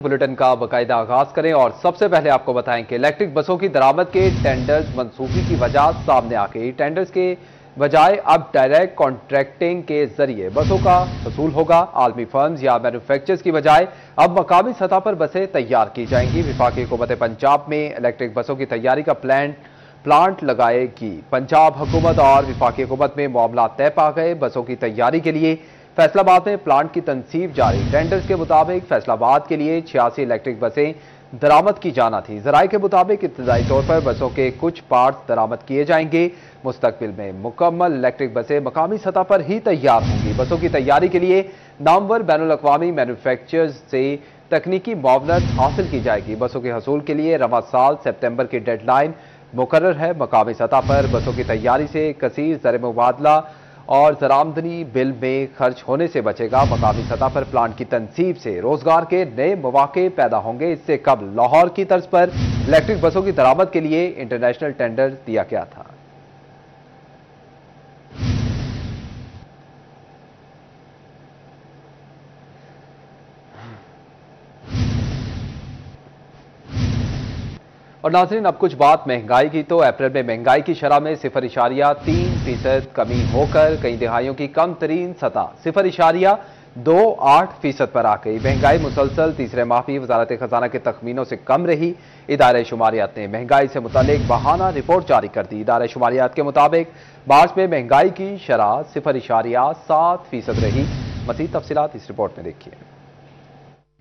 Bulletin का बाकायदा आगाज करें और सबसे पहले आपको बताएं कि इलेक्ट्रिक बसों की दरामद के टेंडर्स मंसूखी की वजह सामने आ गई। टेंडर्स के बजाय अब डायरेक्ट कॉन्ट्रैक्टिंग के जरिए बसों का वसूल होगा। आलमी फर्म्स या मैन्युफैक्चरर्स की बजाय अब मकामी सतह पर बसें तैयार की जाएंगी। वफाकी हुकूमत पंजाब में इलेक्ट्रिक बसों की तैयारी का प्लांट लगाएगी। पंजाब हुकूमत और वफाकी हुकूमत में मामला तय पा गए। बसों की तैयारी के लिए फैसलाबाद में प्लांट की तनसीब जारी। टेंडर्स के मुताबिक फैसलाबाद के लिए 86 इलेक्ट्रिक बसें दरामद की जाना थी। जराये के मुताबिक इब्तदाई तौर पर बसों के कुछ पार्ट्स दरामद किए जाएंगे। मुस्तकबिल में मुकम्मल इलेक्ट्रिक बसें मकामी सतह पर ही तैयार होंगी। बसों की तैयारी के लिए नामवर बैनुल-अक़वामी मैन्युफैक्चरर्स से तकनीकी मुआवनत हासिल की जाएगी। बसों के हसूल के लिए रवां साल सितंबर की डेडलाइन मुकर्रर है। मकामी सतह पर बसों की तैयारी से कसीर ज़र मुबादला और ज़रामदनी बिल में खर्च होने से बचेगा। मकामी सतह पर प्लांट की तनसीब से रोजगार के नए मौके पैदा होंगे। इससे कबल लाहौर की तर्ज पर इलेक्ट्रिक बसों की दरामद के लिए इंटरनेशनल टेंडर दिया गया था। और नाज़रीन, अब कुछ बात महंगाई की। तो अप्रैल में महंगाई की शरह में 0.3% कमी होकर कई दिहाइयों की कम तरीन सतह 0.28% पर आ गई। महंगाई मुसलसल तीसरे माह भी वजारत खजाना के तखमीनों से कम रही। इदारे शुमारियात ने महंगाई से मुतालिक बहाना रिपोर्ट जारी कर दी। इदारे शुमारियात के मुताबिक मार्च में महंगाई की शरह 0.7% रही। मज़ीद तफसीलात इस रिपोर्ट में देखिए।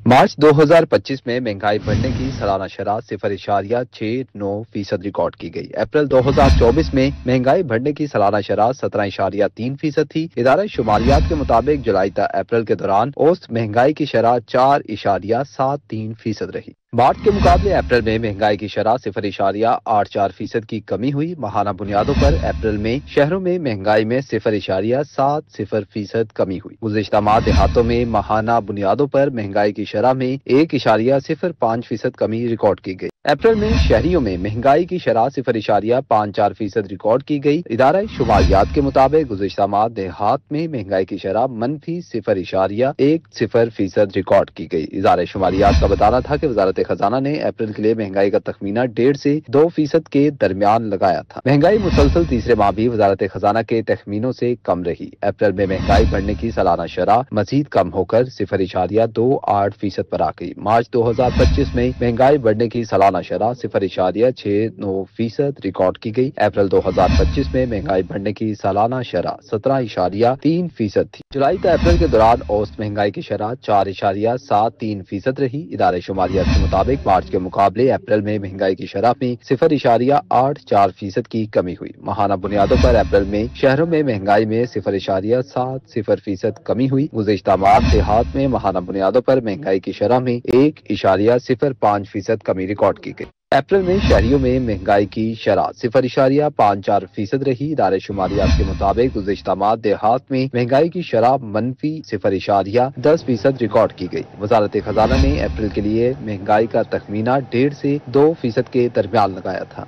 मार्च 2025 में महंगाई बढ़ने की सालाना शरह 0.69% रिकॉर्ड की गई। अप्रैल 2024 में महंगाई बढ़ने की सालाना शरह 17.3% थी। इदारा शुमारियात के मुताबिक जुलाई तक अप्रैल के दौरान औसत महंगाई की शरह 4.73% रही। मार्च के मुकाबले अप्रैल में महंगाई की शरह 0.84% की कमी हुई। माहाना बुनियादों पर अप्रैल में शहरों में महंगाई में 0.70% कमी हुई। गुज़िश्ता माह देहातों में माहाना बुनियादों पर महंगाई की शरह में 1.05% कमी रिकॉर्ड की गई। अप्रैल में शहरियों में महंगाई की शरह 0.54% रिकॉर्ड की गई। इदारा शुमारियात के मुताबिक गुज़िश्ता माह देहात में महंगाई की शरह -0.10% रिकॉर्ड की गई। इदारा शुमारियात का बताना था कि वजारत खजाना ने अप्रैल के लिए महंगाई का तखमीना 1.5 से 2% के दरमियान लगाया था। महंगाई मुसलसल तीसरे माह भी वजारत खजाना के तखमीनों से कम रही। अप्रैल में महंगाई बढ़ने की सालाना शरह मजीद कम होकर 0.28% पर आ गई। मार्च 2025 में महंगाई बढ़ने की सालाना शरह 0.69% रिकॉर्ड की गई। अप्रैल 2025 में महंगाई बढ़ने की सालाना शरह 17.3% थी। जुलाई से अप्रैल के दौरान औसत महंगाई की शरह 4.73% रही। इदारे शुमारियात के मुताबिक मार्च के मुकाबले अप्रैल में महंगाई की शरह में 0.84% की कमी हुई। माहाना बुनियादों पर अप्रैल में शहरों में महंगाई में 0.70% कमी हुई। गुज़िश्ता माह देहात में माहाना बुनियादों पर महंगाई की शरह में 1.05% कमी रिकॉर्ड की गई। अप्रैल में शहरियों में महंगाई की शरह 0.54% रही। इदारे शुमारियात के मुताबिक गुज़िश्ता माह देहात में महंगाई की शरह -0.10% रिकॉर्ड की गई। वजारत खजाना ने अप्रैल के लिए महंगाई का तखमीना 1.5 से 2% के दरमियान लगाया था।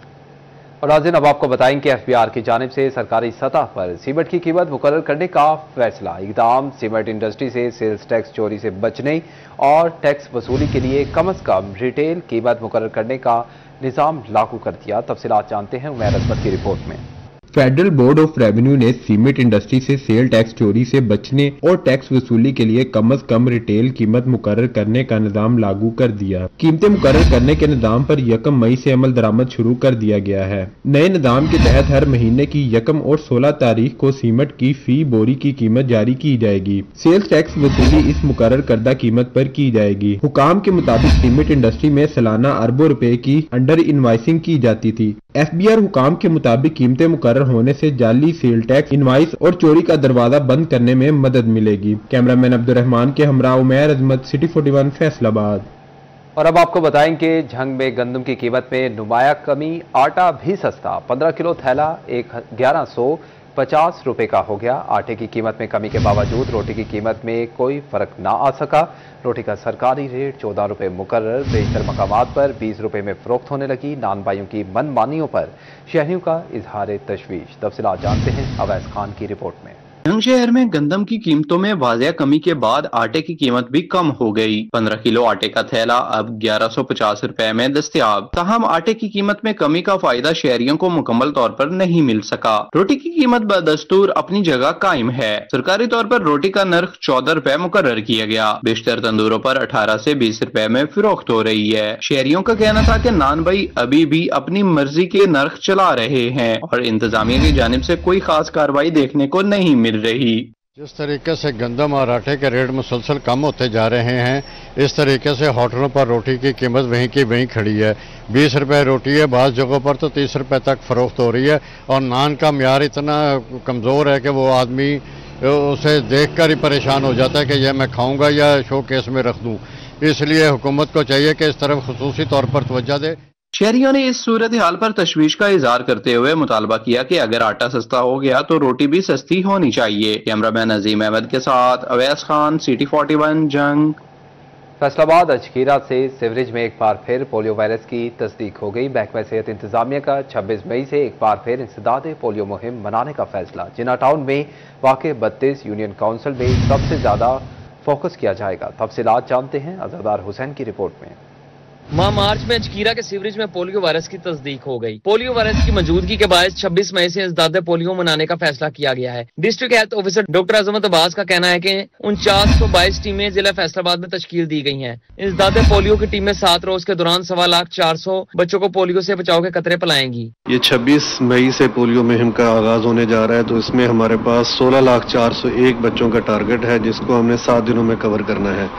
और नाज़रीन, अब आपको बताएं कि FBR की जानिब से सरकारी सतह पर सीमेंट की कीमत मुकर्रर करने का फैसला। इक़दाम सीमेंट इंडस्ट्री से सेल्स टैक्स चोरी से बचने और टैक्स वसूली के लिए कम अज़ कम रिटेल कीमत मुकर्रर करने का निज़ाम लागू कर दिया। तफसीलात जानते हैं उमैर अज़मत की रिपोर्ट में। फेडरल बोर्ड ऑफ रेवेन्यू ने सीमेंट इंडस्ट्री से सेल टैक्स चोरी से बचने और टैक्स वसूली के लिए कम अज कम रिटेल कीमत मुकर्रर करने का निजाम लागू कर दिया। कीमतें मुकर्रर करने के निजाम पर 1 मई से अमल दरामद शुरू कर दिया गया है। नए निजाम के तहत हर महीने की 1 और 16 तारीख को सीमेंट की फी बोरी की कीमत जारी की जाएगी। सेल्स टैक्स वसूली इस मुकर्रर करदा कीमत पर की जाएगी। हुकाम के मुताबिक सीमेंट इंडस्ट्री में सालाना अरबों रुपए की अंडर इनवाइसिंग की जाती थी। FBR हुकाम के मुताबिक कीमतें मुकर्रर होने से जाली सेल टैक्स इनवाइस और चोरी का दरवाजा बंद करने में मदद मिलेगी। कैमरामैन अब्दुर्रहमान के हमरा उमैर अजमत, सिटी 41 फैसलाबाद। और अब आपको बताएं कि झंग में गंदम की कीमत में नुमाया कमी। आटा भी सस्ता, 15 किलो थैला 1150 रुपए का हो गया। आटे की कीमत में कमी के बावजूद रोटी की कीमत में कोई फर्क ना आ सका। रोटी का सरकारी रेट 14 रुपए मुकर्रर। बेशतर मकामात पर 20 रुपए में फरोख्त होने लगी। नान भाइयों की मनमानियों पर शहरियों का इजहार तशवीश। तफसीलात जानते हैं अवैस खान की रिपोर्ट में। जंग शहर में गंदम की कीमतों में वाज़िया कमी के बाद आटे की कीमत भी कम हो गई। 15 किलो आटे का थैला अब 1150 रुपए में दस्तयाब। ताहम आटे की कीमत में कमी का फायदा शहरियों को मुकम्मल तौर पर नहीं मिल सका। रोटी की कीमत बदस्तूर अपनी जगह कायम है। सरकारी तौर पर रोटी का नर्ख 14 रुपए मुकर्रर किया गया। बेशतर तंदूरों पर 18 से 20 रुपए में फरोख्त हो रही है। शहरियों का कहना था कि नान भाई अभी भी अपनी मर्जी के नर्ख चला रहे हैं और इंतजामिया की जानिब से कोई खास कार्रवाई देखने को नहीं मिल रही। जिस तरीके से गंदम और आटे के रेट मुसलसल कम होते जा रहे हैं, इस तरीके से होटलों पर रोटी की कीमत वहीं की वहीं खड़ी है। 20 रुपए रोटी है, बाज़ जगहों पर तो 30 रुपए तक फरोख्त हो रही है और नान का म्यार इतना कमज़ोर है कि वो आदमी उसे देखकर ही परेशान हो जाता है कि यह मैं खाऊंगा या शो केस में रख दूं। इसलिए हुकूमत को चाहिए कि इस तरफ खुसूसी तौर पर तवज्जो दे। शहरियों ने इस सूरत हाल पर तशवीश का इजहार करते हुए मुतालबा किया कि अगर आटा सस्ता हो गया तो रोटी भी सस्ती होनी चाहिए। कैमरामैन अजीम अहमद के साथ अवैस खान, सिटी 41 जंग। फैसलाबाद अजकीरा से सीवरेज में एक बार फिर पोलियो वायरस की तस्दीक हो गई। महकमा सेहत इंतजामिया का 26 मई से एक बार फिर इंसदाद पोलियो मुहिम मनाने का फैसला। जिना टाउन में वाक़ 32 यूनियन काउंसिल में सबसे ज्यादा फोकस किया जाएगा। तफसीलात जानते हैं अजहदार हुसैन की रिपोर्ट में। माह मार्च में अजकीरा के सीवरेज में पोलियो वायरस की तस्दीक हो गई। पोलियो वायरस की मौजूदगी के बायस 26 मई से इंसदाद पोलियो मनाने का फैसला किया गया है। डिस्ट्रिक्ट हेल्थ ऑफिसर डॉक्टर अजमत अब्बास का कहना है कि 4922 टीमें जिला फैसलाबाद में तश्कील दी गई हैं। इंसदाद पोलियो की टीमें 7 रोज के दौरान 1,04,400 बच्चों को पोलियो से बचाव के कतरे पिलाएंगी। ये 26 मई से पोलियो मुहिम का आगाज होने जा रहा है, तो इसमें हमारे पास 16,04,001 बच्चों का टारगेट है, जिसको हमने 7 दिनों में कवर करना है।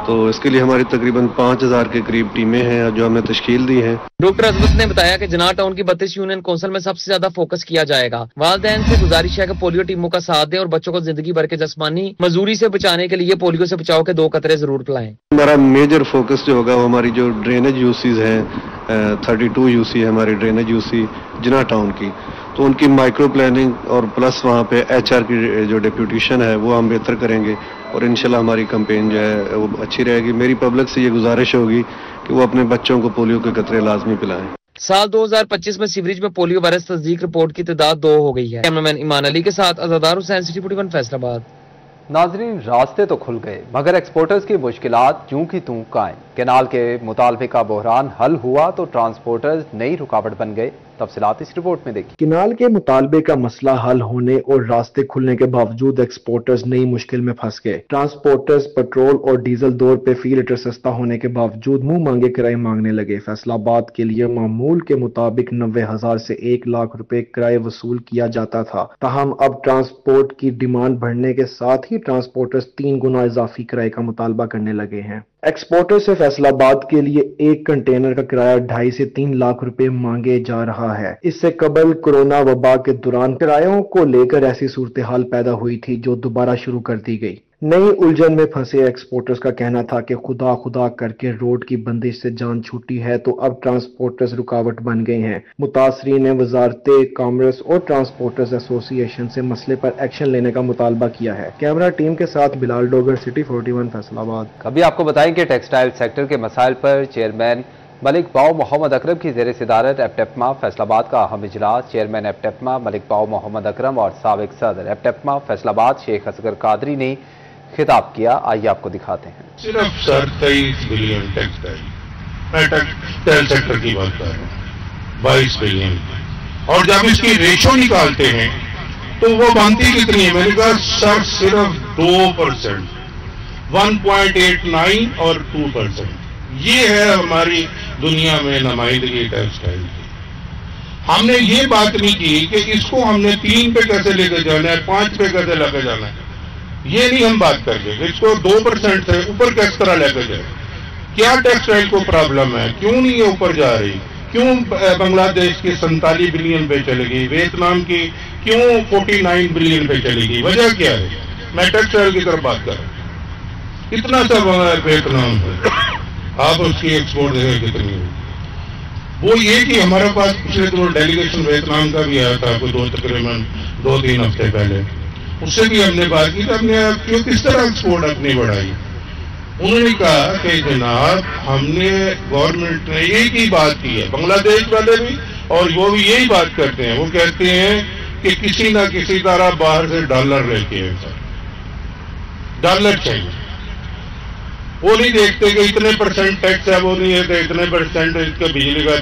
तो इसके लिए हमारी तकरीबन 5000 के करीब टीमें हैं जो हमने तश्कील दी हैं। डॉक्टर अजमत ने बताया कि जना टाउन की 32 यूनियन काउंसिल में सबसे ज्यादा फोकस किया जाएगा। वालिदैन से गुजारिश है कि पोलियो टीमों का साथ दें और बच्चों को जिंदगी भर के जिस्मानी मजदूरी से बचाने के लिए पोलियो से बचाव के 2 कतरे जरूर पिलाएं। हमारा मेजर फोकस जो होगा वो हमारी जो ड्रेनेज यूसीज हैं, 32 यूसी है हमारी ड्रेनेज यूसी जिना टाउन की, तो उनकी माइक्रो प्लानिंग और प्लस वहाँ पे HR की जो डेप्यूटेशन है वो हम बेहतर करेंगे और इंशाल्लाह हमारी कैंपेन जो है वो अच्छी रहेगी। मेरी पब्लिक से ये गुजारिश होगी कि वो अपने बच्चों को पोलियो के कतरे लाजमी पिलाएं। साल 2025 में सीवरेज में पोलियो वायरस तस्दीक रिपोर्ट की तादाद 2 हो गई है। कैमरामैन ईमान अली के साथ अजहदार हुसैन, सिटी 41 फैसलाबाद। नाजरीन, रास्ते तो खुल गए मगर एक्सपोर्टर्स की मुश्किलात यूं की तूं कायम। कैनाल के मुतालबे का बहरान हल हुआ तो ट्रांसपोर्टर्स नई रुकावट बन गए। तफसीलात इस रिपोर्ट में देखिए। कैनाल के मुतालबे का मसला हल होने और रास्ते खुलने के बावजूद एक्सपोर्टर्स नई मुश्किल में फंस गए। ट्रांसपोर्टर्स पेट्रोल और डीजल दौर पे फी लीटर सस्ता होने के बावजूद मुंह मांगे किराए मांगने लगे। फैसलाबाद के लिए मामूल के मुताबिक 90,000 से 1 लाख रुपए किराए वसूल किया जाता था। ताहम अब ट्रांसपोर्ट की डिमांड बढ़ने के साथ ही ट्रांसपोर्टर्स 3 गुना इजाफी किराए का मुतालबा करने लगे हैं। एक्सपोर्टर से फैसलाबाद के लिए एक कंटेनर का किराया 2.5 से 3 लाख रुपए मांगे जा रहा है। इससे कबल कोरोना वबा के दौरान किरायों को लेकर ऐसी सूरत हाल पैदा हुई थी जो दोबारा शुरू कर दी गई। नई उलझन में फंसे एक्सपोर्टर्स का कहना था कि खुदा खुदा करके रोड की बंदिश से जान छूटी है, तो अब ट्रांसपोर्टर्स रुकावट बन गए हैं। मुतासरीन ने वजारत कॉमर्स और ट्रांसपोर्टर्स एसोसिएशन से मसले पर एक्शन लेने का मुतालबा किया है। कैमरा टीम के साथ बिलाल डोगर, सिटी 41 फैसलाबाद। अभी आपको बताएं कि टेक्सटाइल सेक्टर के मसाइल पर चेयरमैन मलिक बाव मोहम्मद अकरम की ज़ेर सदारत एप्टेपमा फैसलाबाद का अहम इजलास। चेयरमैन एप्टेपमा मलिक बाव मोहम्मद अकरम और साबिक सदर एप्टेपमा फैसलाबाद शेख असगर कादरी ने खिताब किया। आइए आपको दिखाते हैं। सिर्फ 23 बिलियन टेक्सटाइल सेक्टर की बात कर रहे हैं, 22 बिलियन, और जब इसकी रेशो निकालते हैं तो वो बनती कितनी है? मैंने कहा सर सिर्फ 2%, 1.89 और 2%। ये है हमारी दुनिया में नुमाइंदगी टेक्सटाइल की। हमने ये बात नहीं की कि इसको हमने 3 पे कैसे लेकर जाना है, 5 पे कैसे लेकर जाना है, ये नहीं हम बात करते। इसको 2% से ऊपर किस तरह लेकर जाए? क्या टेक्सटाइल को प्रॉब्लम है? क्यों नहीं ये ऊपर जा रही? क्यों बांग्लादेश की 47 बिलियन पे चलेगी, वियतनाम की क्यों 49 बिलियन पे चलेगी? वजह क्या है? मैं टेक्सटाइल की तरफ बात कर रहा हूं। कितना सब वियतनाम है, आप उसकी एक्सपोर्ट देखें कितनी है। वो ये कि हमारे पास पिछले दिनों डेलीगेशन वियतनाम का भी आया था, तकरीबन 2-3 हफ्ते पहले। उससे भी हमने बात की कि हमने क्यों किस तरह एक्सपोर्ट अपनी बढ़ाई। उन्होंने कहा कि जनाब हमने गवर्नमेंट ने एक ही बात की है, बांग्लादेश वाले भी, और वो भी यही बात करते हैं। वो कहते हैं कि किसी ना किसी तरह बाहर से डॉलर लेके आए सर, डॉलर चाहिए। वो नहीं देखते कि इतने परसेंट टैक्स है, वो नहीं है कि इतने परसेंट इसका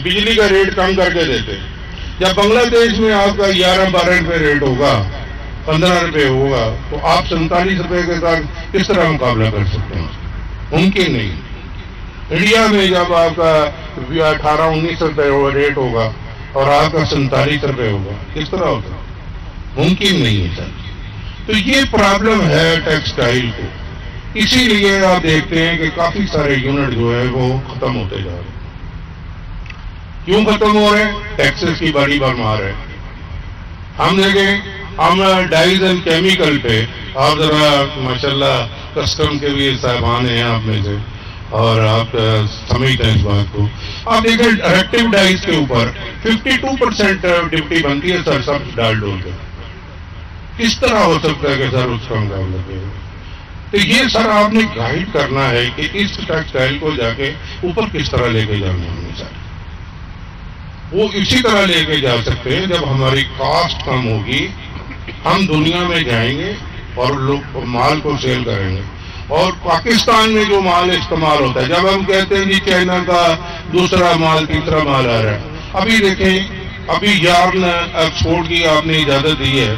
बिजली का रेट कम करके देते। जब बांग्लादेश में आपका 11-12 रुपए रेट होगा, 15 रुपए होगा, तो आप 47 रुपए के साथ किस तरह मुकाबला कर सकते हैं? मुमकिन नहीं। इंडिया में जब आपका 18-19 रुपए रेट होगा और आपका 47 रुपए होगा, किस तरह होगा? मुमकिन नहीं है सर। तो ये प्रॉब्लम है टेक्सटाइल को। इसीलिए आप देखते हैं कि काफी सारे यूनिट जो है वो खत्म होते जा रहे हैं। क्यों खत्म हो रहे हैं? टैक्सेस की बड़ी भरमार है। हम देखें, हम डाइज एंड केमिकल पे, आप जरा माशाल्लाह कस्टम के भी साहबान हैं आप में से, और आप समझते हैं इस बात को। आप देखें एक्टिव डाइज के ऊपर 52% ड्यूटी बनती है सर, सब डाल डोल के। किस तरह हो सकता है कि सर उसका मुकाबला करें? तो ये सर आपने गाइड करना है कि इस टेक्सटाइल को जाके ऊपर किस तरह लेके जाना है सर। वो इसी तरह लेके जा सकते हैं जब हमारी कॉस्ट कम होगी, हम दुनिया में जाएंगे और लोग माल को सेल करेंगे। और पाकिस्तान में जो माल इस्तेमाल होता है, जब हम कहते हैं जी चाइना का दूसरा माल तीसरा माल आ रहा है, अभी देखें, अभी यार्न एक्सपोर्ट की आपने इजाजत दी है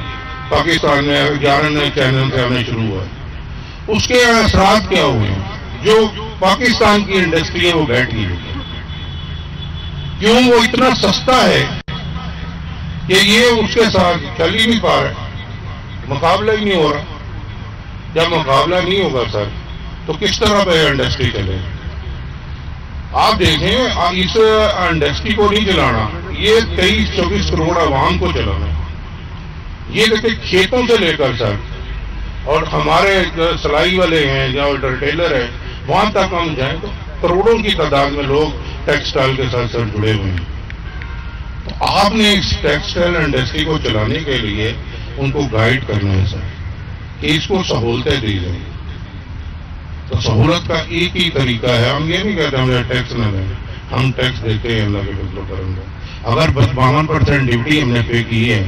पाकिस्तान में, यार्न चाइना से आना शुरू हुआ है। उसके असरात क्या हुए? जो पाकिस्तान की इंडस्ट्री है वो बैठ गई। क्यों? वो इतना सस्ता है कि ये उसके साथ चल ही नहीं पा रहा, मुकाबला ही नहीं हो रहा। जब मुकाबला नहीं होगा सर, तो किस तरह पे इंडस्ट्री चले? आप देखें, इस इंडस्ट्री को नहीं चलाना, ये 23-24 करोड़ आवाम को चलाना। ये देखिए खेतों से लेकर सर, और हमारे सिलाई वाले हैं या रिटेलर है, वहां तक हम जाएं तो करोड़ों की तादाद में लोग टेक्सटाइल के साथ सर जुड़े हुए हैं। तो आपने इस टेक्सटाइल इंडस्ट्री को चलाने के लिए उनको गाइड करना है सर कि इसको सहूलतें दी जाए। तो सहूलत का एक ही तरीका है, हम ये नहीं कहते हमें टैक्स न दें, हम टैक्स देते हैं अल्लाह के फजल करम का। अगर 52% ड्यूटी हमने पे की है,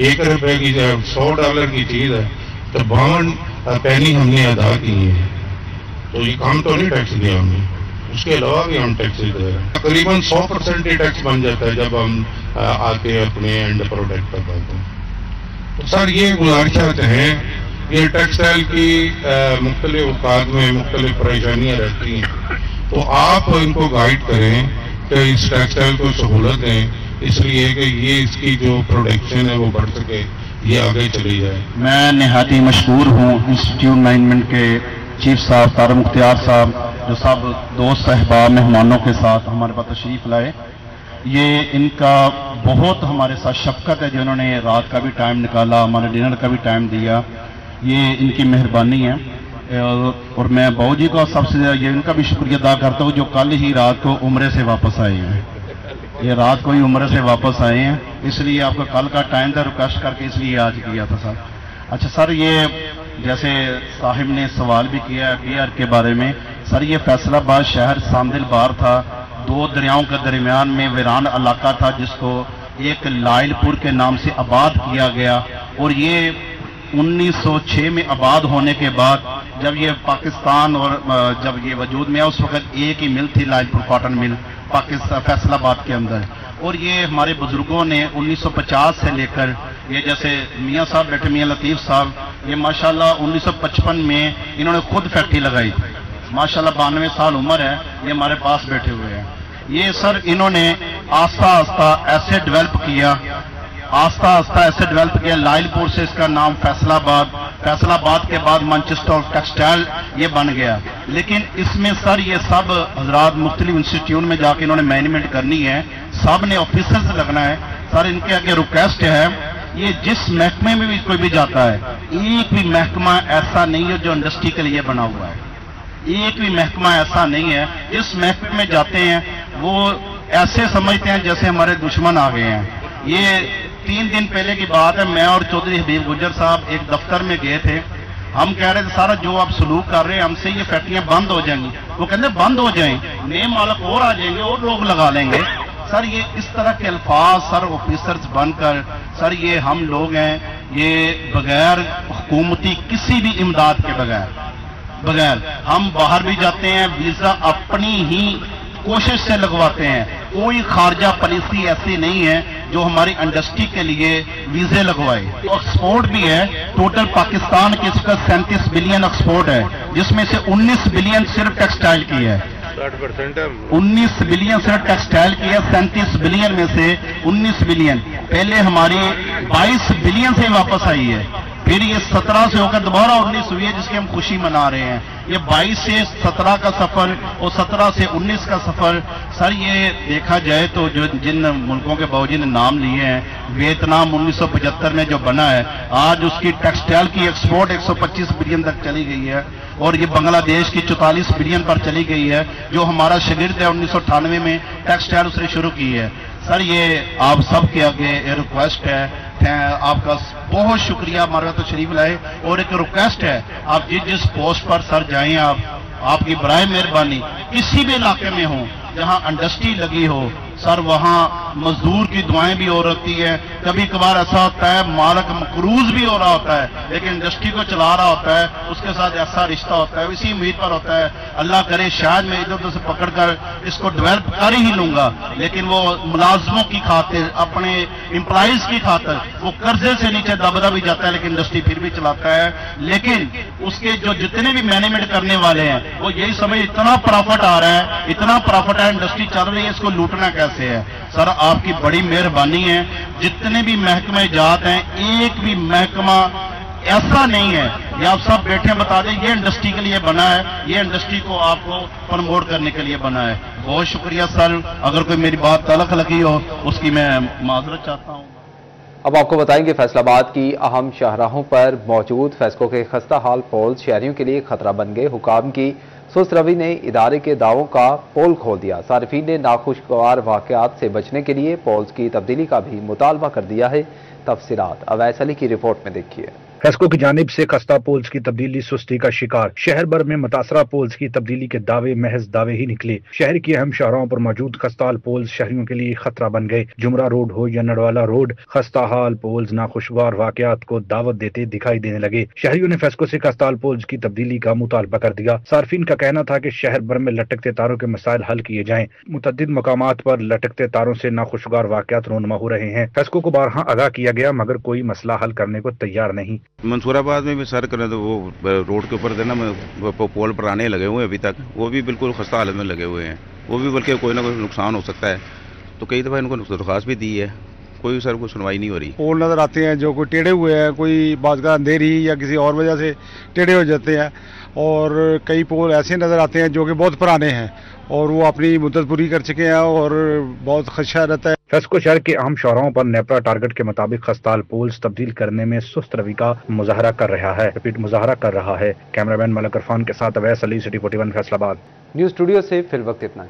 1 रुपए की $100 की चीज है, तो 52 पैनी हमने अदा की है, तो ये काम तो नहीं टैक्स दिया हमने, उसके अलावा भी हम टैक्स दे रहे हैं। तकरीबन 100% ही टैक्स बन जाता है जब हम आके अपने एंड प्रोडक्ट कर पाते हैं। तो सर ये गुजारिशात हैं, ये टेक्सटाइल की मुख्तलिफ औकात में मुख्तलिफ परेशानियां रहती हैं, तो आप इनको गाइड करें कि इस टेक्सटाइल को सहूलत दें, इसलिए कि ये इसकी जो प्रोडक्शन है वो बढ़ सके, ये आगे चली जाए। मैं निहायत ही मशहूर हूँ इंस्टीट्यूट मैनेजमेंट के चीफ साहब तारिक मुख्तियार साहब, जो सब दोस्त अहबाब मेहमानों के साथ हमारे पास तशरीफ लाए। ये इनका बहुत हमारे साथ शफकत है, जिन्होंने रात का भी टाइम निकाला, हमारे डिनर का भी टाइम दिया, ये इनकी मेहरबानी है। और मैं बाबू जी को सबसे ज़्यादा ये इनका भी शुक्रिया अदा करता हूँ, जो कल ही रात को उम्रे से वापस आए हैं। ये रात को ही उम्रे से वापस आए हैं, इसलिए आपका कल का टाइम था, रिक्वेस्ट करके इसलिए आज किया था सर। अच्छा सर, ये जैसे साहिब ने सवाल भी किया है BR के बारे में, सर ये फैसलाबाद शहर सांदिल बार था, 2 दरियाओं के दरमियान में वीरान इलाका था, जिसको एक लाइलपुर के नाम से आबाद किया गया। और ये 1906 में आबाद होने के बाद, जब ये पाकिस्तान और जब ये वजूद में है, उस वक्त एक ही मिल थी लाइलपुर कॉटन मिल पाकिस्तान फैसलाबाद के अंदर। और ये हमारे बुजुर्गों ने 1950 से लेकर, ये जैसे मियाँ साहब बैठे, मियाँ लतीफ़ साहब, ये माशाल्लाह 1955 में इन्होंने खुद फैक्ट्री लगाई, माशाल्लाह 92 साल उम्र है, ये हमारे पास बैठे हुए हैं। ये सर इन्होंने आस्ता आस्ता ऐसे डेवलप किया, ऐसे डेवलप किया, लाइलपुर से इसका नाम फैसलाबाद, फैसलाबाद के बाद मैनचेस्टर टेक्सटाइल ये बन गया। लेकिन इसमें सर ये सब हजरात मुख्तलिफ इंस्टीट्यूट में जाके इन्होंने मैनेजमेंट करनी है, सब ने ऑफिसर से लगना है। सर इनके आगे रिक्वेस्ट है, ये जिस महकमे में भी कोई भी जाता है, एक भी महकमा ऐसा नहीं है जो इंडस्ट्री के लिए बना हुआ है, एक भी महकमा ऐसा नहीं है। जिस महकमे में जाते हैं वो ऐसे समझते हैं जैसे हमारे दुश्मन आ गए हैं। ये 3 दिन पहले की बात है, मैं और चौधरी हबीब गुजर साहब एक दफ्तर में गए थे। हम कह रहे थे सारा जो आप सलूक कर रहे हैं हमसे, ये फैक्ट्रियां बंद हो जाएंगी। वो कहते बंद हो जाएं, नए मालक और आ जाएंगे और लोग लगा लेंगे। سر یہ اس طرح کے الفاظ سر آفیسرز بن کر سر یہ ہم لوگ ہیں یہ بغیر حکومتی کسی بھی امداد کے بغیر ہم باہر بھی جاتے ہیں ویزا اپنی ہی کوشش سے لگواتے ہیں. کوئی خارجہ پالیسی ایسی نہیں ہے جو ہماری انڈسٹری کے لیے ویزے لگوائے. ایکسپورٹ بھی ہے ٹوٹل پاکستان کے اس کا 37 بلین ایکسپورٹ ہے جس میں سے 19 بلین صرف ٹیکسٹائل کی ہے. 19 بلین صرف ٹیکسٹائل کی ہے. 37 بلین میں سے 19 بلین پہلے ہماری 22 بلین سے واپس آئی ہے. پھر یہ 17 سے ہو کر دوبارہ 19 ہوئی ہے جس کی ہم خوشی منا رہے ہیں. یہ 22 سے 17 کا سفر اور 17 سے 19 کا سفر سر یہ دیکھا جائے تو جو جن ملکوں کے باوجود نے نام لیے ہیں ویتنام 1975 میں جو بنا ہے آج اس کی ٹیکسٹائل کی ایکسپورٹ 125 بلین تک چلی گئی ہے اور یہ بنگلہ دیش کی 44 بلین پر چلی گئی ہے جو ہمارا شاگرد ہے 1998 میں ٹیکسٹائل اس نے شروع کی ہے. سر یہ آپ سب کے آگے ریکویسٹ ہے آپ کا بہت شکریہ ہمارے تو شریف لائے اور ایک ریکویسٹ ہے آپ جس پوسٹ پر سر جائیں آپ کی برائے مہربانی کسی بھی علاقے میں ہوں جہاں انڈسٹری لگی ہو سر وہاں مزدور کی دعائیں بھی ہو رہتی ہیں. کبھی کبھار ایسا ہوتا ہے مالک مقروض بھی ہو رہا ہوتا ہے لیکن انڈسٹری کو چلا رہا ہوتا ہے اس کے ساتھ ایسا رشتہ ہوتا ہے اسی امید پر ہوتا ہے اللہ کرے شاید میں ادھر ادھر سے پکڑ کر اس کو ڈیولپ کر ہی لوں گا لیکن وہ ملازموں کی خاطر اپنے امپلائیز کی خاطر وہ قرضے سے نیچے دبدا بھی جاتا ہے لیکن انڈسٹری پھر بھی چلاتا ہے. لیکن اس کے جو جتنے بھی مینجمنٹ کرنے والے ہیں وہ یہی سمجھ اتنا پروفٹ آ رہا ہے اتنا پروفٹ ہے انڈسٹری چل رہی ہے اس کو لوٹنا کیسے ہے. سر آپ کی بڑی مہربانی ہے جتنے بھی محکمہ جات ہیں ایک بھی محکمہ ایسا نہیں ہے یہ آپ سب بیٹھے بتا دیں یہ انڈسٹری کے لیے بنا ہے یہ انڈسٹری کو آپ کو پروموٹ کرنے کے لیے بنا ہے. بہت شکریہ سر. اگر کوئی میری بات تلخ لگی ہو اس کی میں معذرت چاہتا ہوں. اب آپ کو بتائیں گے فیصل آباد کی اہم شاہراہوں پر موجود فیسکو کے خستہ حال پولز شہریوں کے لیے خطرہ بن گئے. حکام کی سست روی نے ادارے کے دعووں کا پول کھول دیا. صارفین نے ناخوشگوار واقعات سے بچنے کے لیے پولز کی تبدیلی کا بھی مطالبہ کر دیا ہے. تفصیلات اویس علی کی رپورٹ میں دیکھیے. فیسکو کی جانب سے خستہ پولز کی تبدیلی سستی کا شکار. شہر بھر میں متاثرہ پولز کی تبدیلی کے دعوے محض دعوے ہی نکلے. شہر کی اہم شاہراہوں پر موجود خستہ حال پولز شہریوں کے لیے خطرہ بن گئے. جمرہ روڈ ہو یا نڈوالا روڈ خستہ حال پولز ناخوشگوار واقعات کو دعوت دیتے دکھائی دینے لگے. شہریوں نے فیسکو سے خستہ حال پولز کی تبدیلی کا مطالبہ کر دیا. صارفین کا کہنا تھا کہ شہر بھر میں لٹکتے تاروں کے مسائل حل کیے جائیں. متعدد مقامات پر لٹکتے تاروں سے ناخوشگوار واقعات رونما ہو رہے ہیں. فیسکو کو بارہا آگاہ کیا گیا مگر کوئی مسئلہ حل کرنے کو تیار نہیں. منصور آباد میں بھی سر کریں تو وہ روڈ کے اوپر دینا پول پر آنے لگے ہوئے ہیں ابھی تک وہ بھی بالکل خستہ حالت میں لگے ہوئے ہیں. وہ بھی بلکہ کوئی نہ کوئی نقصان ہو سکتا ہے تو کئی دفعہ ان کو درخواست بھی دی ہے کوئی سر کوئی سنوائی نہیں ہو رہی. پول نظر آتے ہیں جو کوئی ٹیڑھے ہوئے ہیں کوئی بعض کا اندھیری یا کسی اور وجہ سے ٹیڑھے ہو جاتے ہیں اور کئی پول ایسے نظر آتے ہیں جو کہ بہت پرانے ہیں اور وہ اپنی مدت پوری کر چکے ہیں اور بہت خدشہ رہتا ہے. فیسکو شہر کے اہم شاہراہوں پر نیپرا ٹارگٹ کے مطابق خستہ حال پولز تبدیل کرنے میں سست روی کا مظاہرہ کر رہا ہے. کیمرہ مین ملک عرفان کے ساتھ اویس علی، سٹی 41 فیصل آباد. نیوز اسٹوڈیو سے فی الوقت اتنا ہی.